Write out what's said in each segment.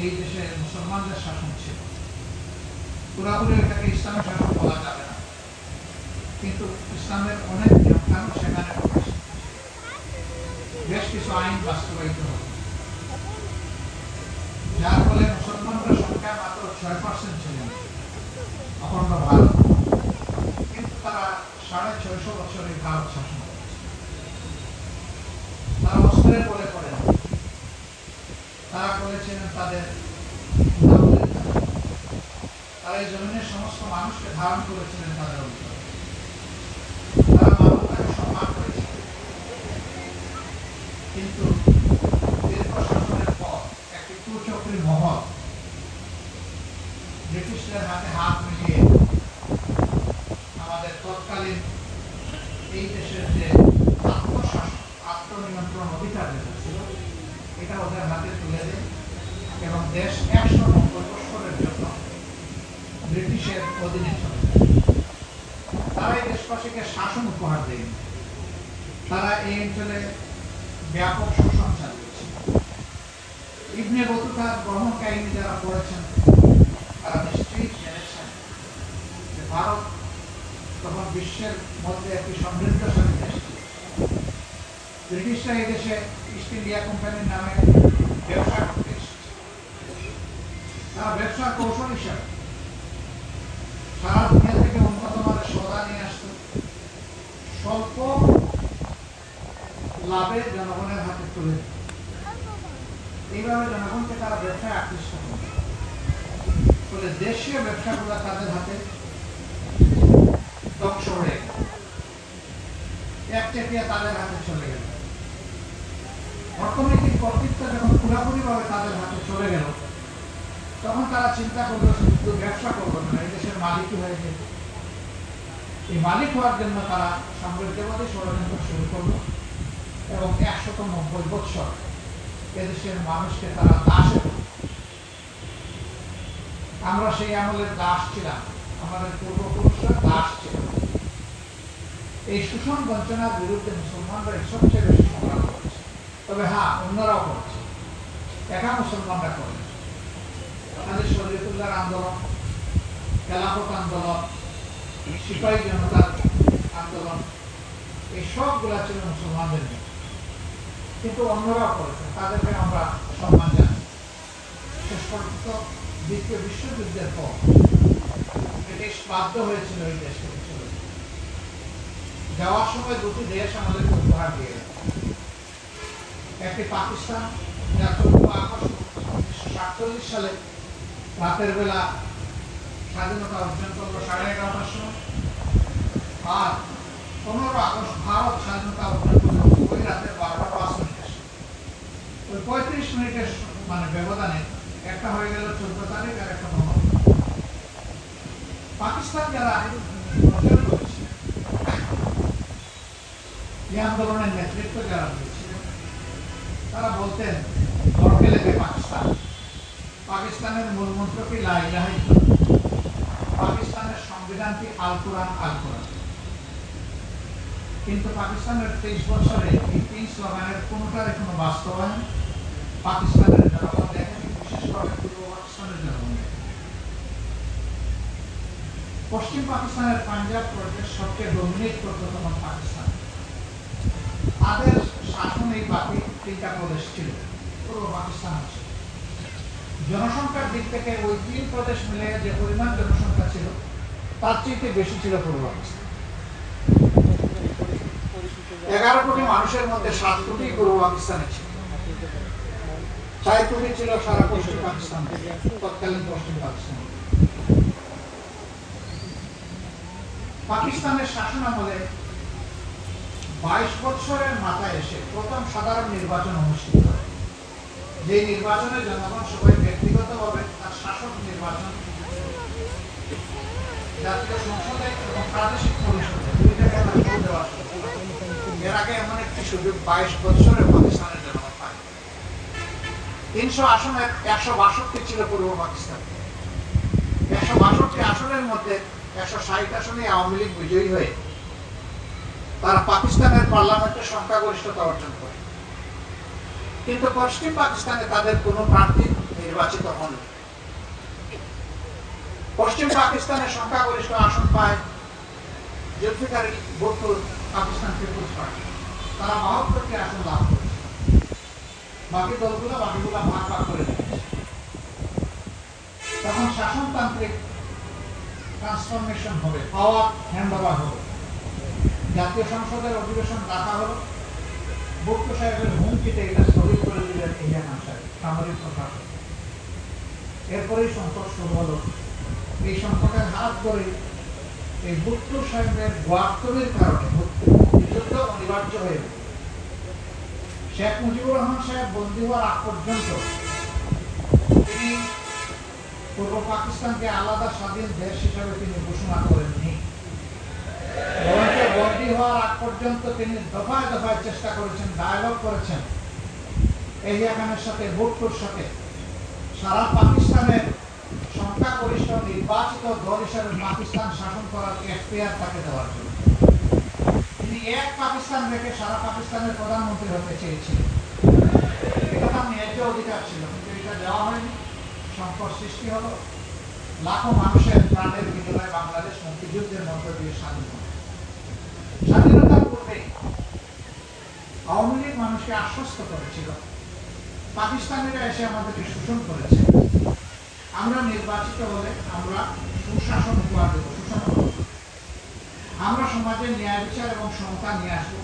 এই দেশে মুসলমানদের শাসন ছিল। পুরোপুরি এটাকে ইসলামের শাসন বলা যাবে না, কিন্তু ইসলামের অনেক নিয়মকানুন সেখানে বেশ কিছু আইন বাস্তবায়িত হতো, যার ফলে মুসলমানদের সংখ্যা মাত্র 6% ছিলেন অখণ্ড ভারত, কিন্তু তারা 650 বছর এই ভারত শাসন করেছে। তারা অস্ত্রের বলে করেন, তারা করেছিলেন তাদের তারা এই জমিনের সমস্ত মানুষকে ধারণ করেছিলেন তাদের অঞ্চলে, তারা মানবতাকে সম্মান করেছিলেন। কিন্তু দীর্ঘ শাসনের পর একটি কুচক্রী মহল ব্রিটিশদের হাতে হাত মিলিয়ে আমাদের তৎকালীন এই দেশের যে আত্মশাসন, আত্মনিয়ন্ত্রণ অধিকার যেটা ছিল, এটা ওদের হাতে তুলে দেয় এবং দেশ 190 বছরের জন্য ব্রিটিশের অধীনে চলে যায়। তারা এই দেশবাসীকে শাসন উপহার দেয়নি, তারা এই অঞ্চলে ব্যাপক শোষণ চালিয়েছে। ইবনে বতুতা গ্রহণ কাহিনী যারা পড়েছেন তারা নিশ্চয়ই জেনেছেন যে ভারত তখন বিশ্বের মধ্যে একটি সমৃদ্ধশালী দেশ ছিল। ব্রিটিশরা এই দেশে ইস্ট ইন্ডিয়া কোম্পানির নামে ব্যবসা করতে এসেছে। তারা ব্যবসার কৌশল হিসাবে সারা দুনিয়া থেকে উন্নত মানের সদা নিয়ে আসতো, স্বল্প লাভে জনগণের হাতে তুলে দিত। এইভাবে জনগণকে তারা ব্যবসায় আকৃষ্ট করত, ফলে দেশীয় ব্যবসাগুলো তাদের হাতে ধ্বংস হয়ে গেল, একচেটিয়া তাদের হাতে চলে গেল। অর্থনৈতিক কর্তৃত্ব যখন পুরোপুরিভাবে তাদের হাতে চলে গেল, তখন তারা চিন্তা করলো শুধু ব্যবসা করবো না, এই দেশের মালিকই হয়ে যেত। এই মালিক হওয়ার জন্য তারা সাম্রাজ্যবাদী ষড়যন্ত্র শুরু করলো এবং 190 বছর এদেশের মানুষকে তারা দাসে করল। আমরা সেই আমলের দাস ছিলাম, আমাদের পূর্বপুরুষরা দাস ছিল। এই শোষণ বঞ্চনার বিরুদ্ধে মুসলমানরা সবচেয়ে বেশি সংগ্রাম করেছে। তবে হ্যাঁ, অন্যরাও করেছে, একা মুসলমানরা করেছে। আমাদের শরীয়তুল্লাহর আন্দোলন, খেলাফত আন্দোলন, সিপাহী জনতার আন্দোলন, এই সবগুলা ছিল মুসলমানদের নিয়ে, কিন্তু অন্যরাও করেছে, তাদেরকে আমরা সম্মান জানি। শেষ পর্যন্ত দ্বিতীয় বিশ্বযুদ্ধের পর ব্রিটিশ বাধ্য হয়েছিল এই দেশ থেকে চলে যেতে। যাওয়ার সময় দুটি দেশ আমাদেরকে উপহার দিয়ে গেল। একটি পাকিস্তান, যার 14 আগস্ট 1947 সালে রাতের বেলা স্বাধীনতা অর্জন করলো 11:30টার সময়, আর 15 আগস্ট ভারত স্বাধীনতা অর্জন করলো ওই রাতের 12টা 5 মিনিটে। ওই 35 মিনিটের মানে ব্যবধানে একটা হয়ে গেল 14 তারিখ আর একটা 15। পাকিস্তান যারা অর্জন করেছে, এই আন্দোলনের নেতৃত্ব যারা দিয়েছিলেন, তারা বলতেন ধরকে লেগে পাকিস্তান, পাকিস্তানের মূল মন্ত্র কি লা ইলাহা ইল্লাল্লাহ, পাকিস্তানের সংবিধানটি আল কোরআন আল কোরআন। কিন্তু পাকিস্তানের 23 বছরে এই 3 স্লোগানের কোনোটার কোনো বাস্তবায়ন পাকিস্তানের জনগণ দেখেনি, বিশেষ করে পূর্ব পাকিস্তানের জনগণ দেখেনি। পশ্চিম পাকিস্তানের পাঞ্জাব প্রদেশ সবচেয়ে ডমিনেট করত তখন পাকিস্তান। তাদের শাসন এই বাকি 3টা প্রদেশ ছিল, পূর্ব পাকিস্তান আছে। জনসংখ্যার দিক থেকে ওই 3 প্রদেশ মিলে যে পরিমাণ জনসংখ্যা ছিল, তার চেয়ে বেশি ছিল পূর্ব পাকিস্তান। 11 কোটি মানুষের মধ্যে 7 কোটি পূর্ব পাকিস্তানে ছিল, 4 কোটি ছিল সারা পশ্চিম পাকিস্তান, তৎকালীন পশ্চিম পাকিস্তান। পাকিস্তানের শাসন আমলে 22 বছরের মাথায় এসে প্রথম সাধারণ নির্বাচন অনুষ্ঠিত হয়, যে নির্বাচনে জনগণ সবাই ব্যক্তিগতভাবে তার শাসক নির্বাচন জাতীয় সংসদে এবং প্রাদেশিক পরিষদে 2 জায়গায় ভোট দেওয়া শুরু। এর আগে এমন একটি সুযোগ 22 বছরে পাকিস্তানের জনগণ পায়। 300 আসনের 162 ছিল পূর্ব পাকিস্তান। 162 আসনের মধ্যে 160 আসনে আওয়ামী লীগ বিজয়ী হয়ে তারা পাকিস্তানের পার্লামেন্টের সংখ্যাগরিষ্ঠতা অর্জন করে। কিন্তু পশ্চিম পাকিস্তানে তাদের কোনো প্রার্থী নির্বাচিত হন। পশ্চিম পাকিস্তানের সংখ্যাগরিষ্ঠ আসন পায় জুলফিকার আলী ভুট্টো পাকিস্তান পিপুলস পার্টি, তারা 72টি আসন লাভ করেছে। বাকি দলগুলো ভাগ ভাগ করে নিয়েছে। তখন শাসনতান্ত্রিক ট্রান্সফরমেশন হবে, পাওয়ার হ্যান্ড ওভার হবে। জাতীয় সংসদের অধিবেশন ডাকা হলো। ভুট্টো সাহেবের হুমকিতে এটা স্থগিত করে দিলেন ইন্ডিয়া খান সাহেব, সামরিক প্রশাসন। এরপরেই সংকট শুরু হলো। এই সংকটের হাত ধরে এই ভুট্টো সাহেবের গোয়ার্তমের কারণে মুক্তিযুদ্ধ অনিবার্য হয়ে গেল। শেখ মুজিবুর রহমান সাহেব বন্দী হওয়ার আগ পর্যন্ত তিনি পূর্ব পাকিস্তানকে আলাদা স্বাধীন দেশ হিসাবে তিনি ঘোষণা করেননি। বন্দী হওয়ার আগ পর্যন্ত তিনি দফায় দফায় চেষ্টা করেছেন, ডায়ালগ করেছেন এহিয়া খানের সাথে, ভুট্টোর সাথে, সারা পাকিস্তানের সংখ্যাগরিষ্ঠ নির্বাচিত দল হিসাবে পাকিস্তান শাসন করার এখতিয়ার তাকে দেওয়ার জন্য। তিনি এক পাকিস্তান রেখে সারা পাকিস্তানের প্রধানমন্ত্রী হতে চেয়েছিলেন। এটা তার ন্যায্য অধিকার ছিল, কিন্তু এটা দেওয়া হয়নি। সংকট সৃষ্টি হলো। লাখো মানুষের প্রাণের বিনিময়ে বাংলাদেশ মুক্তিযুদ্ধের মধ্য দিয়ে স্বাধীন হয়। স্বাধীনতার পূর্বে আওয়ামী লীগ মানুষকে আশ্বস্ত করেছিল, পাকিস্তানিরা এসে আমাদেরকে শোষণ করেছে, আমরা নির্বাচিত হলে আমরা সুশাসন উপহার দেব, আমরা সমাজে ন্যায় বিচার এবং সমতা নিয়ে আসবো,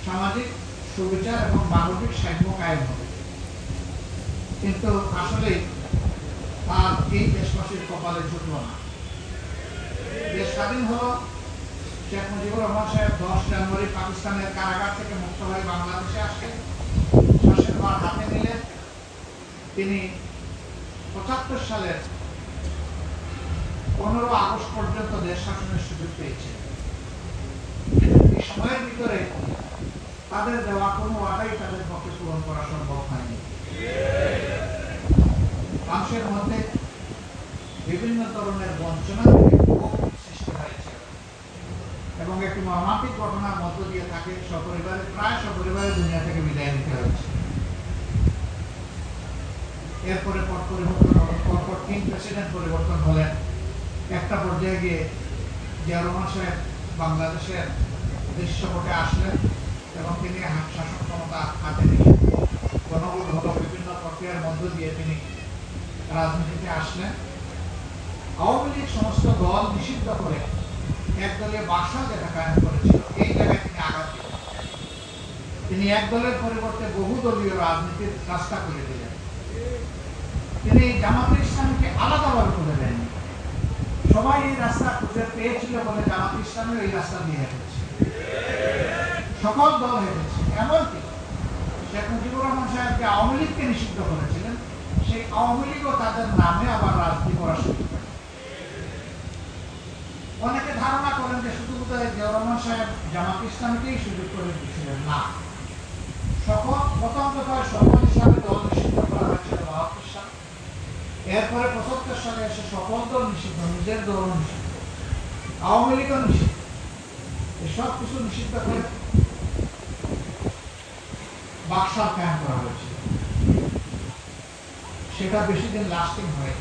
সামাজিক সুবিচার এবং মানবিক সাম্য কায়েম হবে। কিন্তু আসলে আর এই দেশবাসীর কপালে জুটল না। দেশ স্বাধীন হলো। শেখ মুজিবুর রহমান সাহেব 10 জানুয়ারি পাকিস্তানের কারাগার থেকে মুক্ত হয়ে বাংলাদেশে আসেন, শাসনের ভার হাতে নিলেন। তিনি 75 সালের 15 আগস্ট পর্যন্ত দেশ শাসনের সুযোগ পেয়েছেন। এই সময়ের ভিতরে তাদের দেওয়া কোনো ওয়াদাই তাদের পক্ষে পূরণ করা সম্ভব হয়নি। মানুষের মধ্যে বিভিন্ন ধরনের বঞ্চনা সৃষ্টি হয়েছে এবং একটি মর্মান্তিক ঘটনার মধ্য দিয়ে তাকে প্রায় সপরিবারে দুনিয়া থেকে বিদায় নিতে হয়েছে। এরপরে পট পরিবর্তন হল, পরপর 3 প্রেসিডেন্ট পরিবর্তন হলেন। একটা পর্যায়ে গিয়ে জিয়া রহমান সাহেব বাংলাদেশের দৃশ্যপটে আসলেন এবং তিনি শাসন ক্ষমতা হাতে নিয়ে গণভোট হল, বিভিন্ন প্রক্রিয়ার মধ্য দিয়ে তিনি রাজনীতিতে আসলেন। আওয়ামী লীগ সমস্ত দল নিষিদ্ধ করে একদলীয় বাসা যেটা কায়েম করেছিল, এই জায়গায় তিনি আঘাত দিলেন। তিনি এক দলের পরিবর্তে বহুদলীয় রাজনীতির রাস্তা করে দিলেন। তিনি জামাতে ইসলামীকে আলাদাভাবে করে দেন। সবাই এই রাস্তা খুঁজে পেয়েছিল বলে জামাতে ইসলামী এই রাস্তা দিয়ে হেঁটেছে, সকল দল হেঁটেছে। এমনকি শেখ মুজিবুর রহমান সাহেব যে আওয়ামী লীগকে নিষিদ্ধ করেছিলেন, সেই আওয়ামী লীগও তাদের নামে আবার রাজনীতি করা শুরু করে। অনেকে ধারণা করেন যে শুধু জিয়া রহমান সাহেব জামাত ইসলামীকেই সুযোগ করে দিয়েছিলেন। না, প্রথম দফায় সকল ইসলামী দল নিষিদ্ধ করা হয়েছিল 72 সালে। এরপরে 75 সালে এসে সকল দল নিষিদ্ধ, নিজের দল নিষিদ্ধ, আওয়ামী লীগও নিষিদ্ধ। এসব কিছু নিষিদ্ধ করে বাকশাল কায়েম করা হয়েছিল। সেটা বেশি দিন লাস্টিং হয়।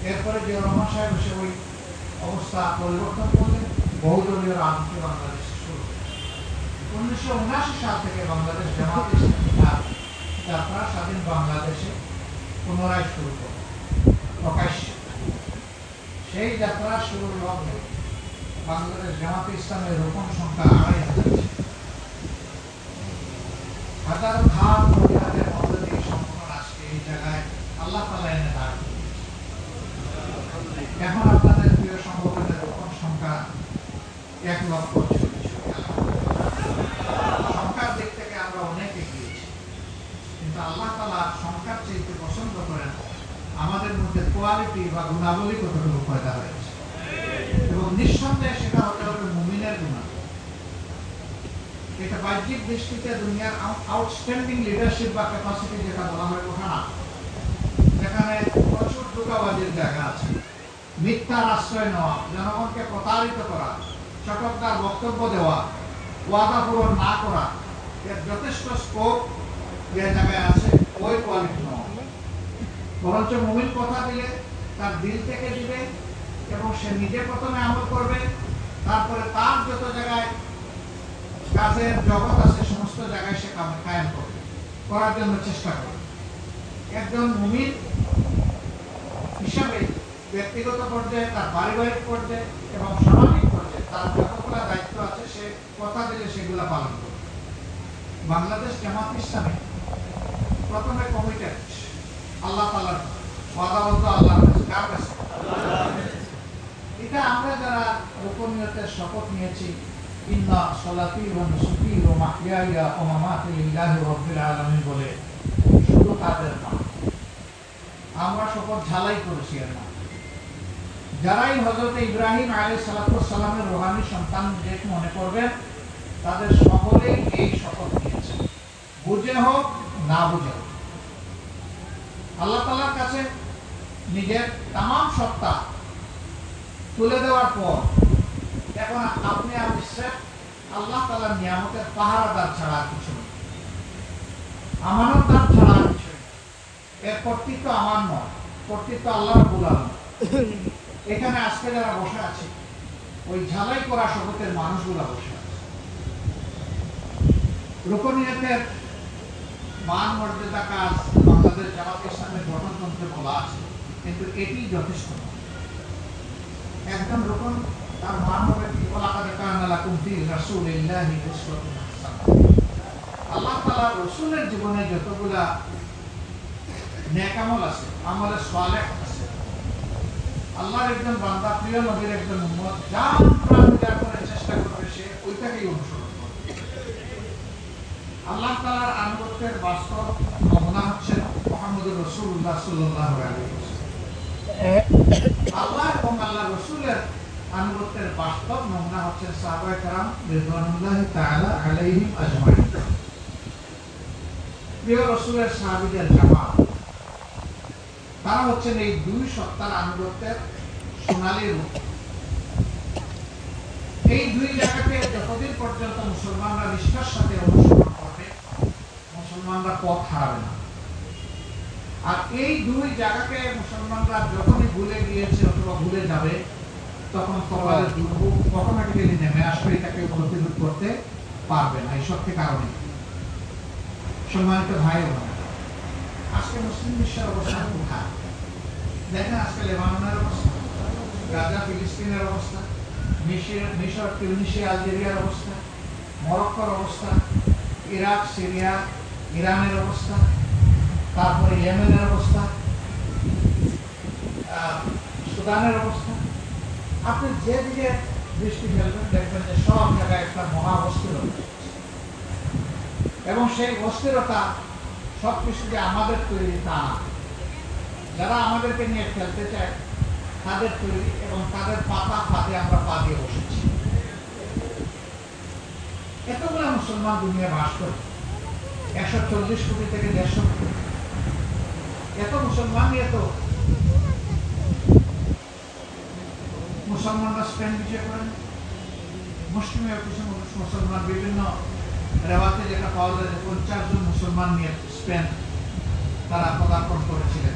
এরপরে জিয়া রহমান সাহেব এসে ওই অবস্থা পরিবর্তন করলেন, বহুদলীয় রাজনীতি বাংলাদেশে শুরু। 1979 সাল থেকে বাংলাদেশ জামাত ইসলামী যাত্রা স্বাধীন বাংলাদেশে পুনরায় শুরু করে প্রকাশ্য। সেই যাত্রা শুরুর লগ্নে বাংলাদেশ জামাত ইসলামের রোপণ সংখ্যা 2500। হাজার ধার মহিলাদের মধ্যে দিয়ে সম্পূর্ণ আজকে এই জায়গায় আল্লাহ তাআলা এনে দাঁড় করিয়েছে। এখন আপনাদের প্রিয় সংগঠনের রোপণ সংখ্যা 1,40,000। সংখ্যার দিক থেকে আমরা অনেক এগিয়েছি, কিন্তু আল্লাহ তাআলা সংখ্যার চাইতে পছন্দ করেন আমাদের মধ্যে কোয়ালিটি বা গুণাবলী কতটুকু পয়দা হয়েছে, এবং নিঃসন্দেহে সেটা হতে হবে মুমিনের গুণাবলী। এটা বাহ্যিক দৃষ্টিতে দুনিয়ার আউটস্ট্যান্ডিং লিডারশিপ বা ক্যাপাসিটি যেটা বলা হয় ওঠা না, যেখানে প্রচুর ধোঁকাবাজির জায়গা আছে, মিথ্যার আশ্রয় নেওয়া, জনগণকে প্রতারিত করা, চটকদার বক্তব্য দেওয়া, ওয়াদা পূরণ না করা, এর যথেষ্ট স্কোপ যে জায়গায় আছে ওই কোয়ালিটি নেওয়া। বরঞ্চ মুমিন কথা দিলে তার দিল থেকে দিবে এবং সে নিজে প্রথমে আমল করবে, তারপরে তার যত জায়গায় কাজের জগৎ আছে সমস্ত জায়গায় সে কায়েম করবে, করার জন্য চেষ্টা করবে। একজন মুমিন হিসাবে ব্যক্তিগত পর্যায়ে, তার পারিবারিক পর্যায়ে এবং সামাজিক পর্যায়ে তার যতগুলো দায়িত্ব আছে সে কথা দিলে সেগুলো পালন করবে। বাংলাদেশ জামাত ইসলামী প্রথমে কমিটেড আল্লাহ তাআলার ওয়াদাবদ্ধ, আল্লাহর কার কাছে? এটা আমরা যারা রুকনিয়তের শপথ নিয়েছি, ইন্না সলাতি ওয়া নুসুকি ওয়া মাহইয়ায়া ওয়া মামাতি লিল্লাহি রাব্বিল আলামিন বলে, শুধু তাদের না, আমরা শপথ ঝালাই করেছি এর না। যারাই হযরত ইব্রাহিম আলাইহিস সালাতু ওয়াস সালামের রূহানী সন্তান যে মনে করবেন, তাদের সকলেই এই শপথ নিয়েছে, বুঝে হোক না বুঝে হোক। আল্লাহ তাআলার কাছে নিজের তামাম সত্তা তুলে দেওয়ার পর এখন আপনি আমি স্রেফ আল্লাহ তাআলার নিয়ামতের পাহারাদার ছাড়া আর কিছু নেই, আমানতদার ছাড়া আর কিছু নেই। এর কর্তৃত্ব আমার নয়, কর্তৃত্ব আল্লাহ রাব্বুল আলামিন। এখানে আজকে যারা বসে আছে ওই ঝালাই করা শপথের মানুষগুলা বসে আছে। রুকনিয়তের মান মর্যাদা কাজ বাংলাদেশ জামাত ইসলামের গঠনতন্ত্রে বলা আছে, কিন্তু এটি যথেষ্ট নয়। একজন রুকন তার মান হবে কি? ওয়ালাকাদ কানা লাকুম ফি রাসূলিল্লাহি উসওয়াতুন হাসানাহ। আল্লাহ তাআলা রাসূলের জীবনে যতগুলা নেক আমল আছে, আমলে সালেহ আছে, আল্লাহর একজন বান্দা, প্রিয় নবীর একজন উম্মত জান প্রাণ ত্যাগ করে চেষ্টা করবে, সে ওইটাকেই অনুসরণ করবে। আল্লাহ তাআলার আনুগত্যের বাস্তব নমুনা হচ্ছে মুহাম্মদুর রাসূলুল্লাহ সাল্লাল্লাহু আলাইহি ওয়াসাল্লাম। আল্লাহ এবং আল্লাহ রাসূলের আনুগত্যের বাস্তব নমুনা হচ্ছে সাহাবায়ে কেরাম রিদওয়ানুল্লাহি তাআলা আলাইহিম আজমাইন। প্রিয় রাসূলের সাহাবীদের জামাত, তারা হচ্ছেন এই দুই সত্তার আনুগত্যের সোনালী রূপ। এই দুই জায়গাকে যতদিন পর্যন্ত মুসলমানরা নিষ্ঠার সাথে অনুসরণ করবে, মুসলমানরা পথ হারাবে না। আর এই দুই জায়গাকে মুসলমানরা যখনই ভুলে গিয়েছে অথবা ভুলে যাবে, তখন তরবারের দুর্ভোগ অটোমেটিক্যালি নেমে আসবে, এটাকে প্রতিরোধ করতে পারবে না। এই সত্যি কারণে সম্মানিত ভাই বোন, আজকে মুসলিম বিশ্বের অবস্থা কোথায় দেখেন? আজকে লেবাননের অবস্থা, গাজা ফিলিস্তিনের অবস্থা, মিশর তিউনিসিয়া আলজেরিয়ার অবস্থা, মরক্কোর অবস্থা, ইরাক সিরিয়া ইরানের অবস্থা, তারপরে ইয়েমেনের অবস্থা, সুদানের অবস্থা। আপনি যেদিকে দৃষ্টি ফেলবেন দেখবেন যে সব জায়গায় একটা মহা অস্থিরতা, এবং সেই অস্থিরতা সবকিছু যে আমাদের তৈরি তা না। যারা আমাদেরকে নিয়ে খেলতে চায় তাদের তৈরি, এবং তাদের পাতা ফাঁদে আমরা পা দিয়ে বসেছি। এতগুলো মুসলমান দুনিয়া বাস করে, 140 কোটি থেকে 150 কোটি, এত মুসলমান নিয়ে তো মুসলমানরা স্পেন বিজয় করেন। মুসলিমের কিছু মুসলমান বিভিন্ন রেওয়াতে যেটা পাওয়া যায় 50 জন মুসলমান নিয়ে স্পেন তারা পদার্পণ করেছিলেন।